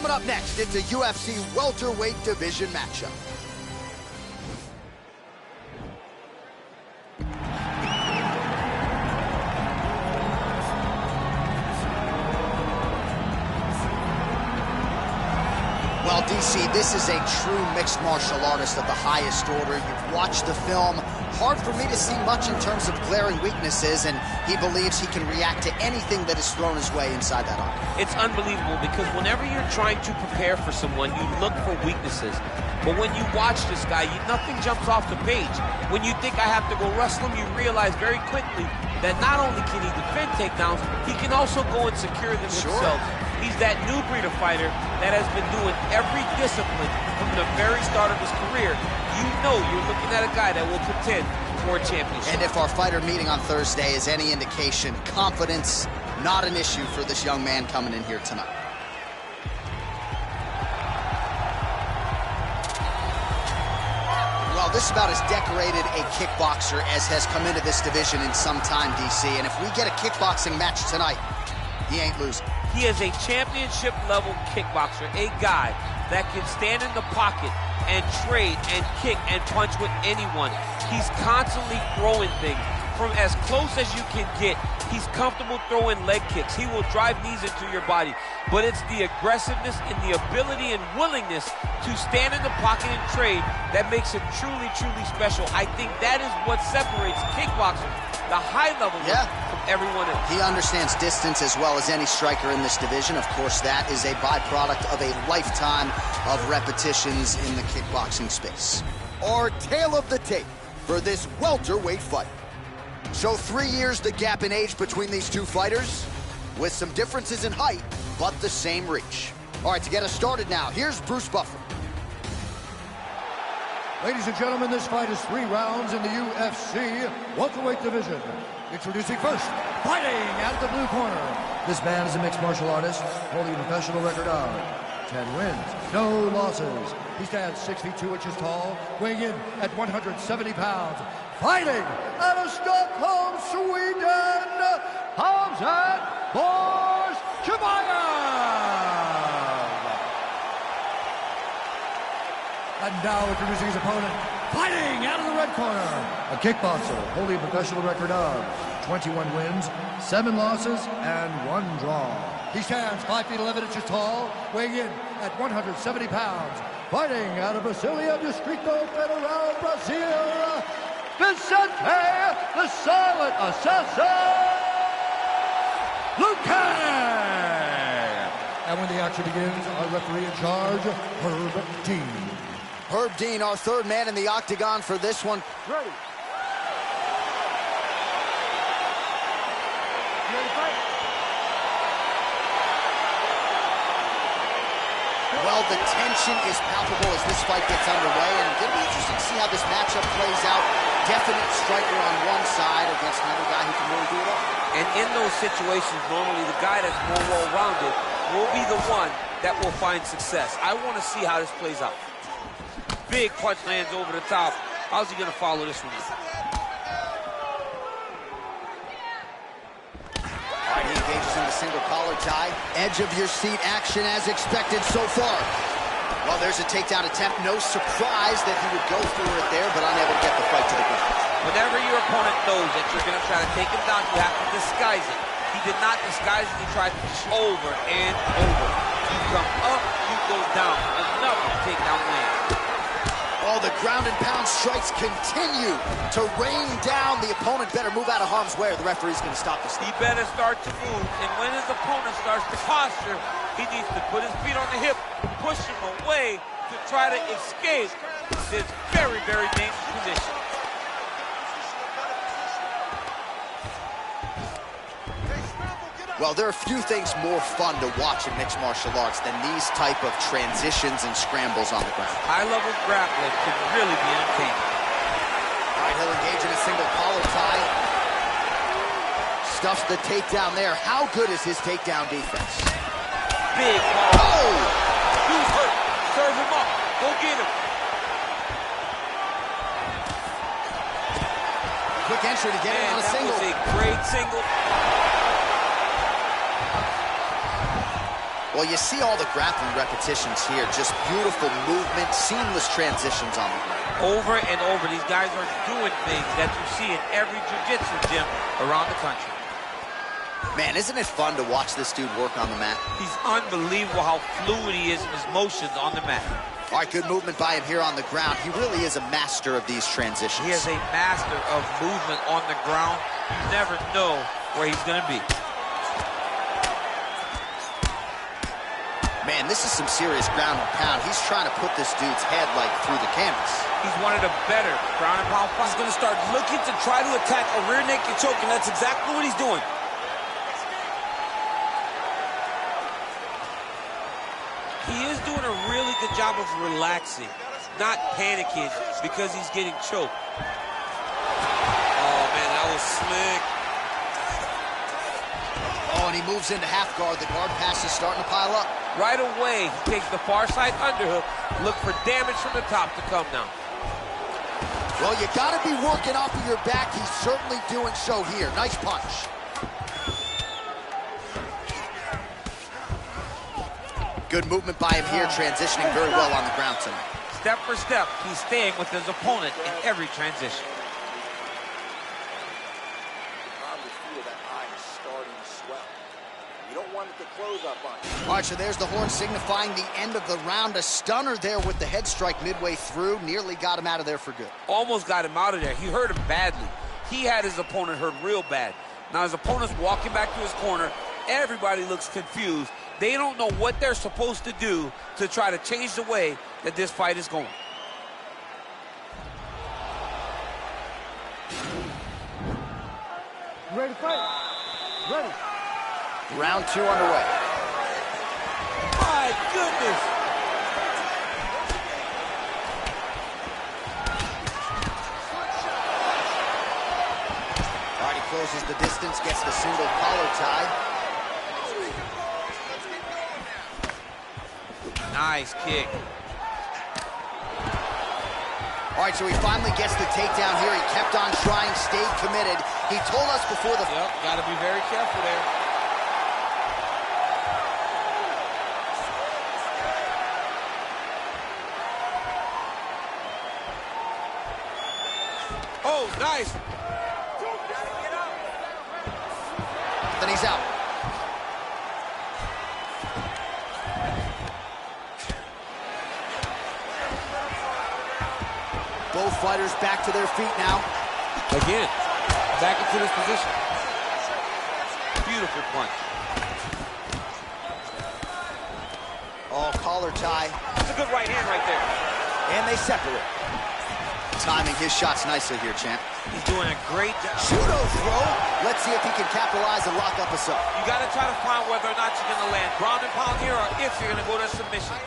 Coming up next, it's a UFC welterweight division matchup. Well, DC, this is a true mixed martial artist of the highest order. You've watched the film. Hard for me to see much in terms of glaring weaknesses, and he believes he can react to anything that is thrown his way inside that octagon. It's unbelievable because whenever you're trying to prepare for someone, you look for weaknesses. But when you watch this guy, nothing jumps off the page. When you think I have to go wrestle him, you realize very quickly that not only can he defend takedowns, he can also go and secure them himself. He's that new breed of fighter that has been doing every discipline from the very start of his career. You know you're looking at a guy that will contend for a championship. And if our fighter meeting on Thursday is any indication, confidence, not an issue for this young man coming in here tonight. Well, this is about as decorated a kickboxer as has come into this division in some time, DC. And if we get a kickboxing match tonight, he ain't losing. He is a championship-level kickboxer, a guy that can stand in the pocket and trade and kick and punch with anyone. He's constantly throwing things from as close as you can get. He's comfortable throwing leg kicks. He will drive knees into your body. But it's the aggressiveness and the ability and willingness to stand in the pocket and trade that makes him truly, truly special. I think that is what separates kickboxers, the high level from everyone else. He understands distance as well as any striker in this division. Of course, that is a byproduct of a lifetime of repetitions in the kickboxing space. Our tale of the tape for this welterweight fight. So 3 years the gap in age between these two fighters, with some differences in height, but the same reach. All right, to get us started now, here's Bruce Buffer. Ladies and gentlemen, this fight is 3 rounds in the UFC welterweight division. Introducing first, fighting out of the blue corner. This man is a mixed martial artist, holding a professional record of 10 wins, no losses. He stands 6 feet 2 inches tall, weighing in at 170 pounds. Fighting out of Stockholm, Sweden, Hamzat Bors Chimaev. And now introducing his opponent, fighting out of the red corner, a kickboxer holding a professional record of 21 wins, 7 losses, and 1 draw. He stands 5 feet 11 inches tall, weighing in at 170 pounds. Fighting out of Brasilia Distrito Federal, Brazil, Vicente, the Silent Assassin, Luque! And when the action begins, our referee in charge, Herb Dean. Herb Dean, our third man in the octagon for this one. Ready. You ready to fight? Well, the tension is palpable as this fight gets underway, and it'll be interesting to see how this matchup plays out. Definite striker on one side against another guy who can really do it all. And in those situations, normally the guy that's more well-rounded will be the one that will find success. I want to see how this plays out. Big punch lands over the top. How's he going to follow this one? All right, he engages in the single collar tie. Edge of your seat action as expected so far. Well, there's a takedown attempt. No surprise that he would go for it there, but unable to get the fight to the ground. Whenever your opponent knows that you're going to try to take him down, you have to disguise it. He did not disguise it. He tried to push over and over. You come up, you go down. Another takedown land. Oh, the ground and pound strikes continue to rain down. The opponent better move out of harm's way or the referee's going to stop this. He better start to move, and when his opponent starts to posture, he needs to put his feet on the hip, push him away to try to escape this very, very dangerous position. Well, there are few things more fun to watch in mixed martial arts than these type of transitions and scrambles on the ground. High-level grappling can really be entertaining. All right, he'll engage in a single collar tie. Stuffs the takedown there. How good is his takedown defense? Big ball. Oh! Dude's hurt. Serve him up. Go get him. Quick entry to get him on a single. That was a great single. Well, you see all the grappling repetitions here. Just beautiful movement, seamless transitions on the ground. Over and over, these guys are doing things that you see in every jiu-jitsu gym around the country. Man, isn't it fun to watch this dude work on the mat? He's unbelievable how fluid he is in his motions on the mat. All right, good movement by him here on the ground. He really is a master of these transitions. He is a master of movement on the ground. You never know where he's going to be. Man, this is some serious ground and pound. He's trying to put this dude's head, like, through the canvas. He's one of the better ground and pound fighters. He's going to start looking to try to attack a rear naked choke, and that's exactly what he's doing. He is doing a really good job of relaxing, not panicking because he's getting choked. Oh, man, that was slick. Oh, and he moves into half guard. The guard pass is starting to pile up. Right away, he takes the far side underhook. Look for damage from the top to come now. Well, you got to be working off of your back. He's certainly doing so here. Nice punch. Good movement by him here, transitioning very well on the ground tonight. Step for step, he's staying with his opponent in every transition. All right, so there's the horn signifying the end of the round. A stunner there with the head strike midway through. Nearly got him out of there for good. Almost got him out of there. He hurt him badly. He had his opponent hurt real bad. Now his opponent's walking back to his corner. Everybody looks confused. They don't know what they're supposed to do to try to change the way that this fight is going. Ready to fight? Ready. Round 2 underway. My goodness! All right, he closes the distance, gets the single collar tie. Nice kick. All right, so he finally gets the takedown here. He kept on trying, stayed committed. He told us before the... Yep, got to be very careful there. Oh, nice. Then he's out. Both fighters back to their feet now. Again, back into this position. Beautiful punch. Oh, collar tie. That's a good right hand right there. And they separate. Timing his shots nicely here, champ. He's doing a great job. Judo throw. Let's see if he can capitalize and lock up a sub. You got to try to find whether or not you're going to land ground and pound here or if you're going to go to submission.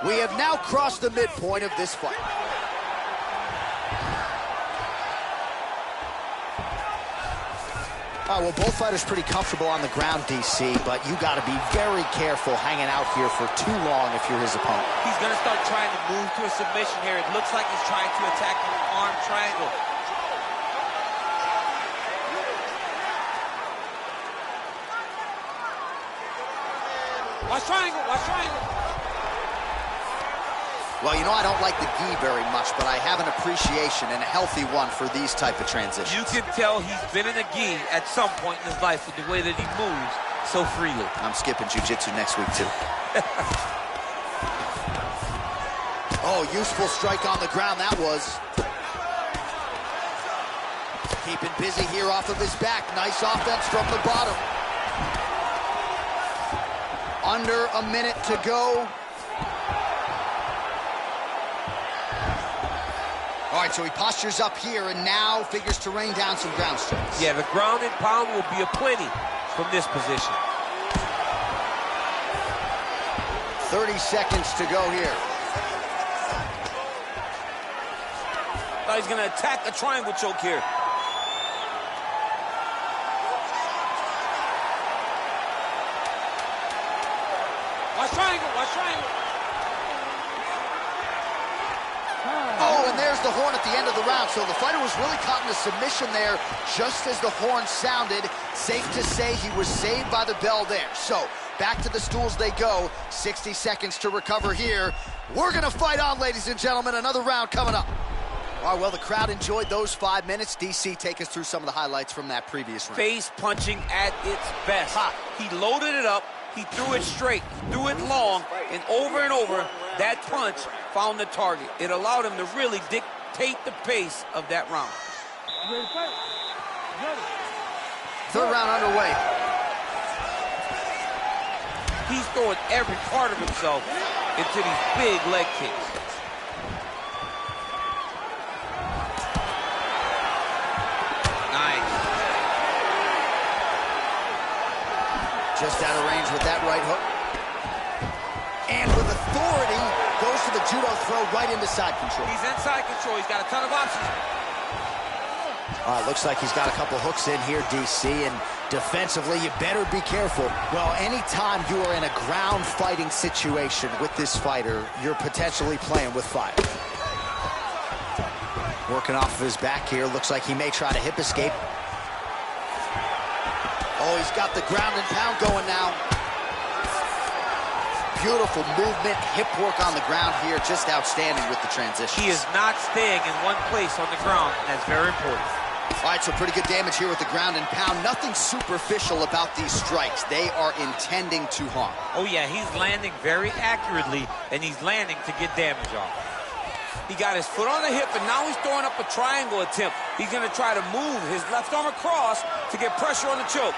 We have now crossed the midpoint of this fight. All right, well, both fighters pretty comfortable on the ground, DC, but you got to be very careful hanging out here for too long if you're his opponent. He's going to start trying to move to a submission here. It looks like he's trying to attack an arm triangle. Watch triangle, watch triangle. Well, you know, I don't like the gi very much, but I have an appreciation and a healthy one for these type of transitions. You can tell he's been in a gi at some point in his life with the way that he moves so freely. I'm skipping jiu-jitsu next week, too. Oh, useful strike on the ground, that was. Keeping busy here off of his back. Nice offense from the bottom. Under a minute to go. All right, so he postures up here and now figures to rain down some ground strikes. Yeah, the ground and pound will be aplenty from this position. 30 seconds to go here. Thought he's going to attack a triangle choke here. Watch triangle, watch triangle. Oh, and there's there's the horn at the end of the round. So the fighter was really caught in a submission there just as the horn sounded. Safe to say he was saved by the bell there. So back to the stools they go. 60 seconds to recover here. We're going to fight on, ladies and gentlemen. Another round coming up. All right, well, the crowd enjoyed those 5 minutes. DC, take us through some of the highlights from that previous round. Face punching at its best. He loaded it up. He threw it straight, threw it long, and over, that punch found the target. It allowed him to really dictate the pace of that round. Third round underway. He's throwing every part of himself into these big leg kicks. Nice. Just out of range with that right hook. And with authority, goes to the judo throw right into side control. He's in side control. He's got a ton of options. Looks like he's got a couple hooks in here, DC, and defensively, you better be careful. Well, anytime you are in a ground fighting situation with this fighter, you're potentially playing with fire. Working off of his back here. Looks like he may try to hip escape. Oh, he's got the ground and pound going now. Beautiful movement, hip work on the ground here. Just outstanding with the transition. He is not staying in one place on the ground, and that's very important. All right, so pretty good damage here with the ground and pound. Nothing superficial about these strikes. They are intending to harm. Oh, yeah, he's landing very accurately, and he's landing to get damage off. He got his foot on the hip, and now he's throwing up a triangle attempt. He's going to try to move his left arm across to get pressure on the choke.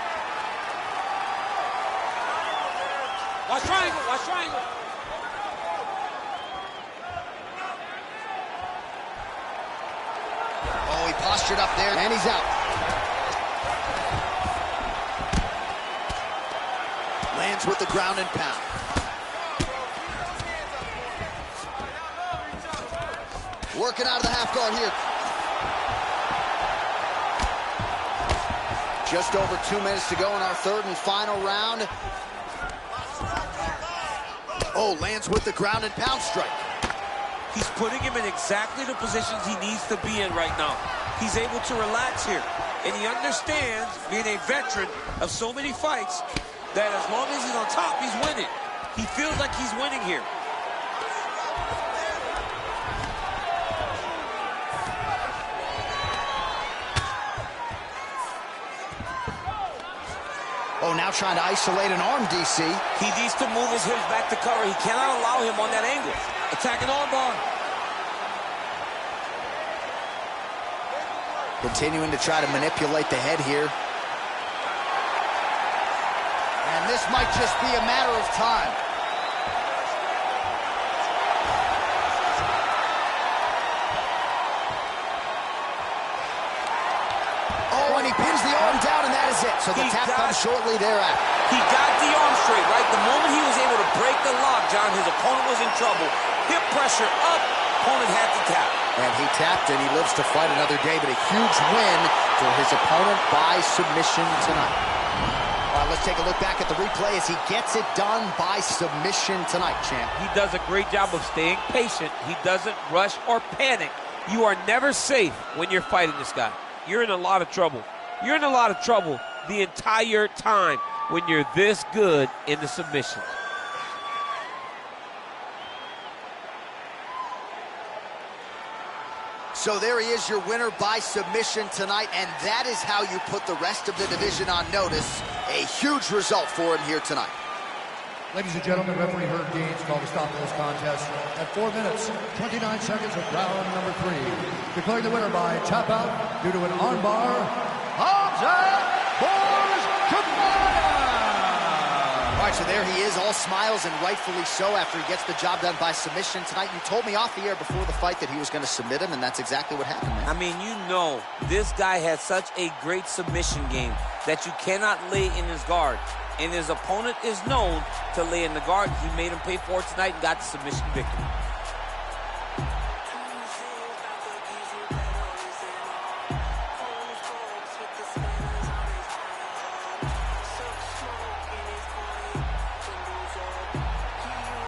Watch triangle, watch triangle. Oh, he postured up there, and he's out. Lands with the ground and pound. Working out of the half guard here. Just over 2 minutes to go in our third and final round. Oh, lands with the ground and pound strike. He's putting him in exactly the positions he needs to be in right now. He's able to relax here. And he understands, being a veteran of so many fights, that as long as he's on top, he's winning. He feels like he's winning here. Oh, now trying to isolate an arm, DC. He needs to move his hips back to cover. He cannot allow him on that angle. Attacking armbar. Continuing to try to manipulate the head here. And this might just be a matter of time. Oh, and he pins the arm down, and that is it. So the tap comes shortly thereafter. He got the arm straight, right? The moment he was able to break the lock, John, his opponent was in trouble. Hip pressure up, opponent had to tap. And he tapped, and he lives to fight another day, but a huge win for his opponent by submission tonight. All right, let's take a look back at the replay as he gets it done by submission tonight, champ. He does a great job of staying patient. He doesn't rush or panic. You are never safe when you're fighting this guy. You're in a lot of trouble. You're in a lot of trouble the entire time when you're this good in the submission. So there he is, your winner by submission tonight, and that is how you put the rest of the division on notice. A huge result for him here tonight. Ladies and gentlemen, referee Herb Deans called a stop to this contest at 4 minutes, 29 seconds of round number 3. Declaring the winner by tap out due to an armbar, All right, so there he is, all smiles and rightfully so after he gets the job done by submission tonight. You told me off the air before the fight that he was going to submit him, and that's exactly what happened, man. I mean, you know, this guy has such a great submission game that you cannot lay in his guard. And his opponent is known to lay in the guard. He made him pay for it tonight and got the submission victory.